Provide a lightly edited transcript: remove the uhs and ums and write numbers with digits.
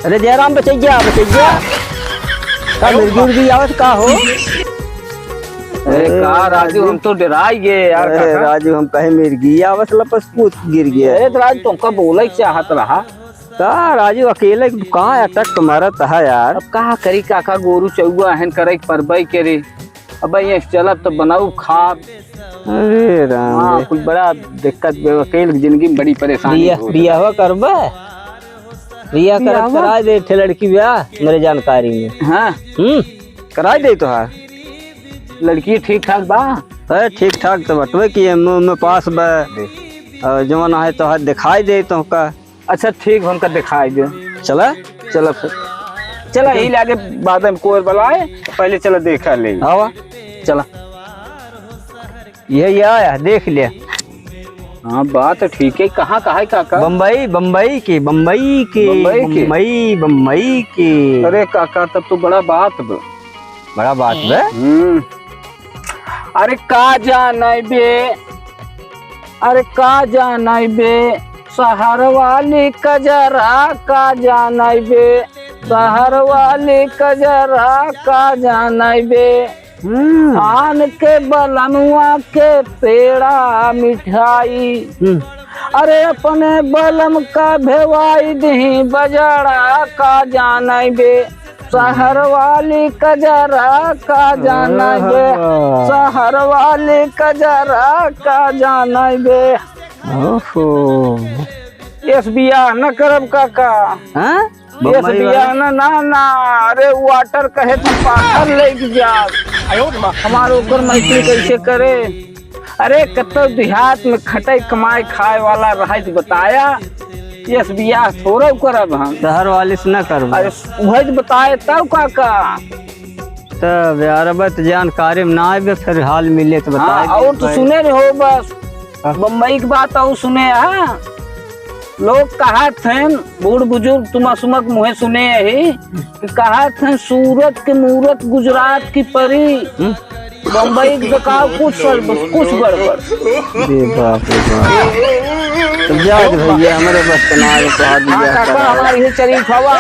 अरे जयराम बचैया का मिर्गी आवत का हो। अरे का राजू हम तो डराई गए यार। अरे राजू हम कहे मिर्गी आवत लपस पूछ गिर गया। अरे तो राजू तुमका बोला चाहत रहा का राजू अकेले कहाँ अटक मारत है यार। अब कहा करी काका गोरू चौआ हन करे परबई के रे। अब ये चलब तो बनाऊ खा। अरे राम हाँ कुछ बड़ा दिक्कत अकेले जिंदगी में बड़ी परेशानी। बियाह करबे बियाह करा दे थे लड़की ब्याह मेरे जानकारी में। हाँ करा दे तो है लड़की ठीक ठाक बा। अरे ठीक ठाक तो बटवे की में पास बा जवन है तो दिखाई दे तो का। अच्छा ठीक हमका दिखाई दे। चला चलो फिर चला यही लागे बाद में कोई बुलाए पहले चलो देखा ले। आवा चला ये आया देख लिया। हाँ बात ठीक है। कहाँ है काका? बम्बई की। अरे काका तब तो बड़ा बात बे। अरे का जाना बे शहर वाली कजरा का जाना बे शहर वाली कजरा का जाना बे आन के बलनुआ के पेड़ा मिठाई। अरे अपने बलम का भेवाई दही बजड़ा का जाना बे शहर वाली कजरा का जाना बे शहर वाली कजरा का जाना बे। ओहो इस बियाह न करब काका। हाँ इस बियाह ना अरे वाटर कहे तो पाथर लेके जा हमारे ऊपर मैत्री कैसे करे। अरे कतो देहात में खटे कमाए खाए वाला रहा तो बताया इस बियाह थोड़ा करब हम शहर वाले से न करब। अरे वही बताए तब काका तब यार बत जानकारी में ना आए फिर हाल मिले तो बताए। और तो सुने रहो बस बम्बई की बात और सुने। हाँ लोग कहा थे बूढ़ बुजुर्ग तुम सुमक मुहे सुने ही कहा थे सूरत के मूरत गुजरात की परी बम्बई का कुछ गड़बड़। भैया हमारे बस हमारी शरीफ हवा